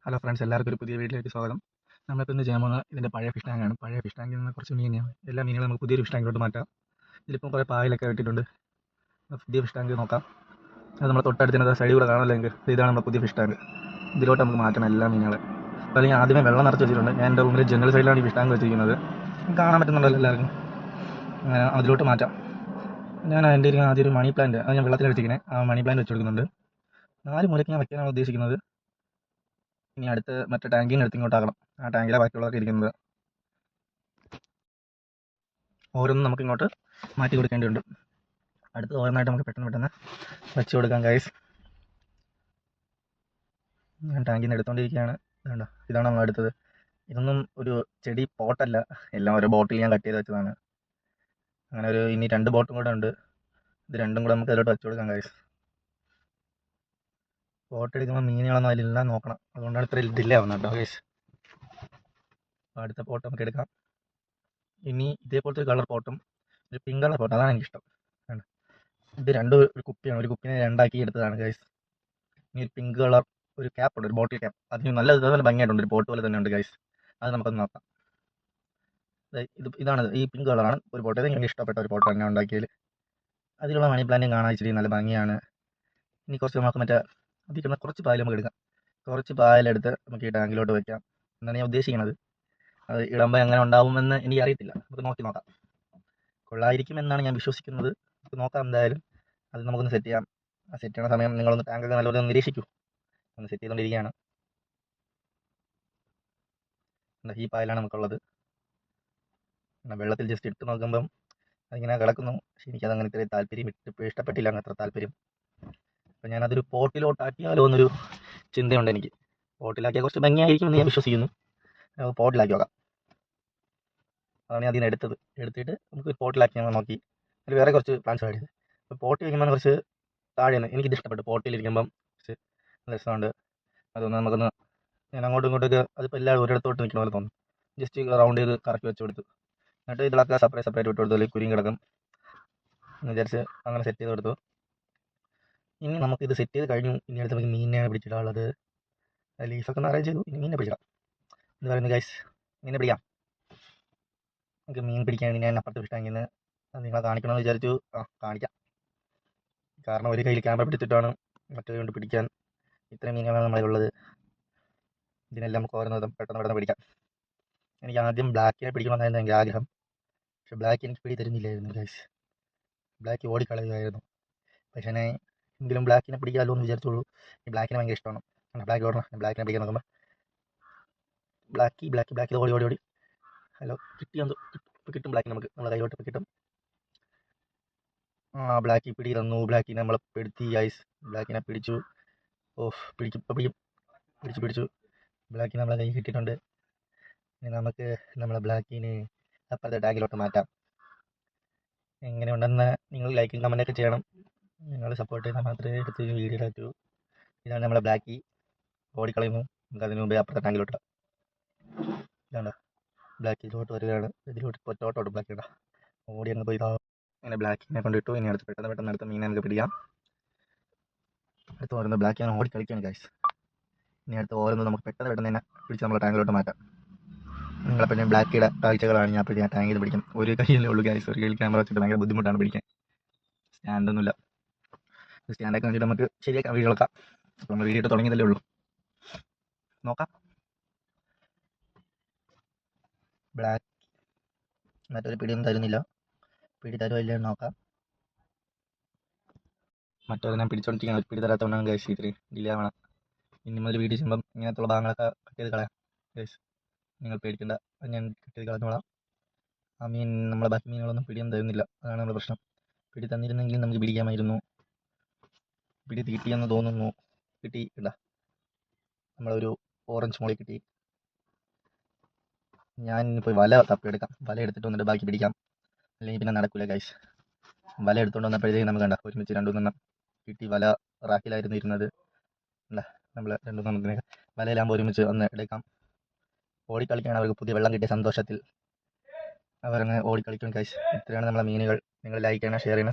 Hello friends, എല്ലാവർക്കും ഒരു പുതിയ വീഡിയോയിലേക്ക് സ്വാഗതം. നമ്മളിപ്പോൾ ഇന്ന് ചെയ്യാൻ പോകുന്ന ഇതിൻ്റെ പഴയ ഫിഷ് ടാങ്കാണ്. പഴയ ഫിഷ് ടാങ്കിൽ നിന്ന് കുറച്ച് മീനെയാണ് എല്ലാ മീനുകളും നമുക്ക് പുതിയൊരു ഫിഷ് ടാങ്കിലോട്ട് മാറ്റാം. ഇതിലിപ്പം കുറേ പായലൊക്കെ ഇട്ടിട്ടുണ്ട്. പുതിയ ഫിഷ് ടാങ്ക് നോക്കാം. അത് നമ്മുടെ തൊട്ടടുത്തിൻ്റെ സൈഡിൽ കൂടെ കാണാമെങ്കിൽ ഇതാണ് നമ്മുടെ പുതിയ ഫിഷ് ടാങ്ക്. ഇതിലോട്ട് നമുക്ക് മാറ്റണം എല്ലാ മീനുകളെ. അപ്പോൾ അല്ലെങ്കിൽ ആദ്യമേ വെള്ളം നിറച്ച് വെച്ചിട്ടുണ്ട്. ഞാൻ എൻ്റെ റൂമിൽ ജനൽ സൈഡിലാണ് ഈ ഫിഷ് ടാങ്ക് വെച്ചിരിക്കുന്നത്. കാണാൻ പറ്റുന്നുണ്ടല്ലോ എല്ലാവർക്കും. അതിലോട്ട് മാറ്റാം. ഞാൻ എൻ്റെ ആദ്യം ഒരു മണി പ്ലാന്റ് അത് ഞാൻ വെള്ളത്തിൽ വെച്ചിരിക്കുന്നത്. ആ മണി പ്ലാന്റ് വെച്ച് കൊടുക്കുന്നുണ്ട്. 4 മൂലയ്ക്ക് ഞാൻ വെക്കാനാണ് ഉദ്ദേശിക്കുന്നത്. ഇനി അടുത്ത് മറ്റേ ടാങ്കിൽ നിന്ന് എടുത്ത് ഇങ്ങോട്ടാക്കണം. ആ ടാങ്കിലെ ബാക്കിയുള്ളതൊക്കെ ഇരിക്കുന്നത്. ഓരോന്നും നമുക്ക് ഇങ്ങോട്ട് മാറ്റി കൊടുക്കേണ്ടതുണ്ട്. അടുത്ത് ഓരോന്നായിട്ട് നമുക്ക് പെട്ടെന്ന് വെച്ച് കൊടുക്കാം ഗൈസ്. ഞാൻ ടാങ്കിൽ നിന്ന് എടുത്തുകൊണ്ടിരിക്കുകയാണ്. ഇതുണ്ടോ, ഇതാണ് നമ്മൾ എടുത്തത്. ഇതൊന്നും ഒരു ചെടി പോട്ടല്ല, എല്ലാം ഒരു ബോട്ടിൽ ഞാൻ കട്ട് ചെയ്ത് വെച്ചതാണ്. അങ്ങനെ ഇനി 2 ബോട്ടും കൂടെ ഉണ്ട്. ഇത് രണ്ടും കൂടെ നമുക്ക് അതിലോട്ട് വെച്ച് കൊടുക്കാം ഗൈസ്. ബോട്ട് എടുക്കുമ്പോൾ മീനുകളൊന്നും അതിലെല്ലാം നോക്കണം, അതുകൊണ്ടാണ് ഇത്ര ഡിലേ ആവുന്നത് കേട്ടോ ഗൈസ്. അടുത്ത പോട്ട് നമുക്ക് എടുക്കാം. ഇനി ഇതേപോലത്തെ ഒരു കളർ പോട്ടും ഒരു പിങ്ക് കളർ പോട്ട്, അതാണ് എനിക്കിഷ്ടം. ഇത് രണ്ടും ഒരു കുപ്പിയാണ്. ഒരു കുപ്പിനെ 2 ആക്കി എടുത്തതാണ് ഗൈസ്. ഇനി ഒരു പിങ്ക് കളർ ഒരു ക്യാപ്പ് ഉണ്ട്, ഒരു ബോട്ടിൽ ക്യാപ്പ്. അതിന് നല്ല ഭംഗിയായിട്ടുണ്ട്, ഒരു പോട്ട് പോലെ തന്നെ ഉണ്ട് ഗൈസ്. അത് നമുക്കൊന്ന് നോക്കാം. ഇതാണ് ഈ പിങ്ക് കളറാണ് ഒരു പോട്ട്. എനിക്ക് ഇഷ്ടപ്പെട്ട ഒരു പോട്ട് തന്നെ ഉണ്ടാക്കിയതിൽ. അതിലുള്ള മണി പ്ലാന്റും കാണാൻ ഇച്ചിരി നല്ല ഭംഗിയാണ്. ഇനി കുറച്ച് നമുക്ക് മറ്റേ അതിൽ കുറച്ച് പായൽ നമുക്ക് എടുക്കാം. കുറച്ച് പായലെടുത്ത് നമുക്ക് ഈ ടാങ്കിലോട്ട് വയ്ക്കാം എന്നാണ് ഞാൻ ഉദ്ദേശിക്കുന്നത്. അത് ഇടുമ്പോൾ എങ്ങനെ ഉണ്ടാവുമെന്ന് എനിക്ക് അറിയത്തില്ല. നമുക്ക് നോക്കാം. കൊള്ളായിരിക്കുമെന്നാണ് ഞാൻ വിശ്വസിക്കുന്നത്. നമുക്ക് നോക്കാം എന്തായാലും. അത് നമുക്കൊന്ന് സെറ്റ് ചെയ്യാം. ആ സെറ്റ് ചെയ്യുന്ന സമയം നിങ്ങളൊന്ന് ടാങ്കൊക്കെ നല്ലപോലെ നിരീക്ഷിക്കൂ. ഒന്ന് സെറ്റ് ചെയ്തുകൊണ്ടിരിക്കുകയാണ്. ഈ പായലാണ് നമുക്കുള്ളത്. വെള്ളത്തിൽ ജസ്റ്റ് ഇട്ട് നോക്കുമ്പം അതിങ്ങനെ കിടക്കുന്നു. പക്ഷെ എനിക്കതങ്ങനെ ഇത്രയും താല്പര്യം ഇഷ്ടപ്പെട്ടില്ല, അങ്ങനെ അത്ര താല്പര്യം. അപ്പം ഞാനതൊരു പോട്ടിലോട്ടാക്കിയാലോ എന്നൊരു ചിന്തയുണ്ട് എനിക്ക്. പോട്ടിലാക്കിയാൽ കുറച്ച് ഭംഗിയായിരിക്കുമെന്ന് ഞാൻ വിശ്വസിക്കുന്നു. പോട്ടിലാക്കി നോക്കാം. അതാണ് ഞാൻ അതിന് എടുത്തിട്ട് നമുക്ക് പോട്ടിലാക്കി ഞങ്ങൾ നോക്കി. അതിൽ വേറെ കുറച്ച് പ്ലാന്റ്സ് ആഡ് ചെയ്ത്. അപ്പോൾ പോട്ടിൽ വയ്ക്കുമ്പോൾ കുറച്ച് താഴെയാണ് എനിക്കിത് ഇഷ്ടപ്പെട്ടു. പോട്ടിലിരിക്കുമ്പം കുറച്ച് നല്ല രസമുണ്ട്. അതൊന്ന് നമുക്കൊന്ന് ഞാൻ അങ്ങോട്ടും ഇങ്ങോട്ടൊക്കെ അതിപ്പോൾ എല്ലാവരും ഒരിടത്തോട്ട് നിൽക്കുന്ന പോലെ തോന്നും. ജസ്റ്റ് റൗണ്ട് ചെയ്ത് കറക്കി വെച്ച് കൊടുത്തു. എന്നിട്ട് ഇതിലൊക്കെ സെപ്പറേറ്റ് വിട്ട് കൊടുത്തു. അല്ലെങ്കിൽ കുരിയും കിടക്കും എന്ന് വിചാരിച്ച് അങ്ങനെ സെറ്റ് ചെയ്ത് കൊടുത്തു. ഇനി നമുക്കിത് സെറ്റ് ചെയ്ത് കഴിഞ്ഞു. ഇനി അടുത്ത് നമുക്ക് മീനിനെയാണ് പിടിച്ചിടാനുള്ളത്. ലീഫൊക്കെ ഒന്ന് അറേഞ്ച് ചെയ്തു. ഇനി മീനെ പിടിച്ചിടാം. എന്ന് പറയുന്നത് ഗൈസ്, മീനെ പിടിക്കാം. നമുക്ക് മീൻ പിടിക്കാൻ ഞാൻ അപ്പുറത്ത് വിട്ടാങ്കിൽ അത് നിങ്ങളെ കാണിക്കണമെന്ന് വിചാരിച്ചു. കാണിക്കാം. കാരണം ഒരു കയ്യിൽ ക്യാമറ പിടിച്ചിട്ടാണ് മറ്റേ കൊണ്ട് പിടിക്കാൻ. ഇത്രയും മീനുകളാണ് നമ്മളുള്ളത്. ഇതിനെല്ലാം നമുക്ക് ഓരോന്നും പെട്ടെന്ന് പിടിക്കാം. എനിക്ക് ആദ്യം ബ്ലാക്കിനെ പിടിക്കണമെന്നായിരുന്നു എനിക്ക് ആഗ്രഹം. പക്ഷെ ബ്ലാക്ക് എനിക്ക് പിടി തരുന്നില്ലായിരുന്നു ഗൈസ്. ബ്ലാക്ക് ഓടിക്കളയുമായിരുന്നു. പക്ഷേ എങ്കിലും ബ്ലാക്കിനെ പിടിക്കാമല്ലോ എന്ന് വിചാരിച്ചുള്ളൂ. ഈ ബ്ലാക്കിനെ ഭയങ്കര ഇഷ്ടമാണ്. ബ്ലാക്ക് ഓടണം. ബ്ലാക്കിനെ പിടിക്കാൻ നോക്കുമ്പോൾ ബ്ലാക്ക് ഓടി ഹലോ കിട്ടിയാൽ കിട്ടും. ബ്ലാക്ക് നമുക്ക് നമ്മളെ കൈലോട്ട് കിട്ടും. ബ്ലാക്കി പിടി തന്നു. ബ്ലാക്കിനെ നമ്മളെ പെടുത്തി ഐസ്. ബ്ലാക്കിനെ പിടിച്ചു. പിടിച്ചു. ബ്ലാക്കിനെ നമ്മളെ കൈ കിട്ടിയിട്ടുണ്ട്. ഇനി നമുക്ക് നമ്മളെ ബ്ലാക്കിനെ അപ്പുറത്തെ ടാങ്കിലോട്ട് മാറ്റാം. എങ്ങനെയുണ്ടെന്ന് നിങ്ങൾ ലൈക്കും കമൻറ്റൊക്കെ ചെയ്യണം. നിങ്ങൾ സപ്പോർട്ട് ചെയ്താൽ മാത്രമേ എടുത്ത് വീഡിയോ ഇടൂ. ഇതാണ് നമ്മളെ ബ്ലാക്കി. ഓടിക്കളയുന്നു. നമുക്ക് അതിന് മുമ്പേ അപ്പുറത്തെ ടാങ്കിലോട്ട് ഇതാണ് ബ്ലാക്ക് ഇതിലോട്ട് വരികയാണ്. ഇതിലോട്ട് ഒറ്റോട്ടോട്ട് ബ്ലാക്ക് ഇടാം. ഓടി അങ്ങ് പോയി അങ്ങനെ ബ്ലാക്കിനെ കൊണ്ടിട്ടു. ഇനി അടുത്ത് പെട്ടെന്ന് അടുത്ത മീനെ നമുക്ക് പിടിക്കാം. അടുത്ത് ഓരോന്ന് ബ്ലാക്ക് ഞാൻ ഓടിക്കളിക്കുകയാണ് ഗൈസ്. ഇനി അടുത്ത് ഓരോന്ന് നമുക്ക് പെട്ടെന്ന് തന്നെ പിടിച്ച് നമ്മളെ ടാങ്കിലോട്ട് മാറ്റാം. നിങ്ങളപ്പോൾ ഞാൻ ബ്ലാക്കിയുടെ കാഴ്ചകളാണ് ഞാൻ പിടിക്കാൻ ടാങ്കിൽ പിടിക്കും. ഒരു കയ്യിലേ ഉള്ളൂ ഗൈസ്. ഒരു കയ്യിൽ ക്യാമറ വെച്ചിട്ട് ഭയങ്കര ബുദ്ധിമുട്ടാണ് പിടിക്കാൻ. സ്റ്റാൻഡൊന്നുമില്ല. സ്റ്റാൻഡൊക്കെ വെച്ചിട്ട് നമുക്ക് ശരിയാക്കാം വീഡിയോകളൊക്കെ. അപ്പോൾ നമ്മൾ വീഡിയോ തുടങ്ങിയതല്ലേ ഉള്ളൂ. നോക്കാം. ബ്ലാക്ക് മറ്റൊരു പിടിയൊന്നും തരുന്നില്ല. പിടി തരുമോ ഇല്ല നോക്കാം. മറ്റൊരു ഞാൻ പിടിച്ചോണ്ടിരിക്കുകയാണ്. പിടി തരാത്തതുകൊണ്ടാണ് ഗൈസ് ഇത്തിരി ഡിലേ ആവണം. ഇനി മുതൽ വീഡിയോ ചെയ്യുമ്പം ഇങ്ങനത്തുള്ള ഭാഗങ്ങളൊക്കെ കട്ട് ചെയ്ത് കളയാം ഗൈസ്. നിങ്ങൾ പേടിക്കേണ്ട, ഞാൻ കട്ട് ചെയ്ത് കളഞ്ഞോളാം. ആ മീൻ നമ്മളെ ബാക്കി മീനുകളൊന്നും പിടിയൊന്നും തരുന്നില്ല. അതാണ് നമ്മുടെ പ്രശ്നം. പിടി തന്നിരുന്നെങ്കിൽ നമുക്ക് പിടിക്കാമായിരുന്നു. പിടി കിട്ടിയെന്ന് തോന്നുന്നു. കിട്ടി ഇല്ല, നമ്മളൊരു ഓറഞ്ച് മോളി കിട്ടി. ഞാൻ പോയി വല തപ്പിയെടുക്കാം. വല എടുത്തിട്ട് വന്നിട്ട് ബാക്കി പിടിക്കാം. അല്ലെങ്കിൽ പിന്നെ നടക്കില്ല ഗൈസ്. വല എടുത്തുകൊണ്ട് വന്നപ്പോഴത്തേക്കും നമുക്ക് കണ്ട ഒരുമിച്ച് 2-3 കിട്ടി. വല റാക്കിലായിരുന്നു ഇരുന്നത്. അല്ല, നമ്മൾ 2-3 വലയിലാകുമ്പോൾ ഒരുമിച്ച് ഒന്ന് എടുക്കാം. ഓടിക്കളിക്കുകയാണ് അവർക്ക് പുതിയ വെള്ളം കിട്ടിയ സന്തോഷത്തിൽ. അവരങ്ങ് ഓടിക്കളിക്കും ഗൈസ്. ഇത്രയാണ് നമ്മളെ മീനുകൾ. നിങ്ങൾ ലൈക്ക് ചെയ്യണം, ഷെയർ ചെയ്യണം.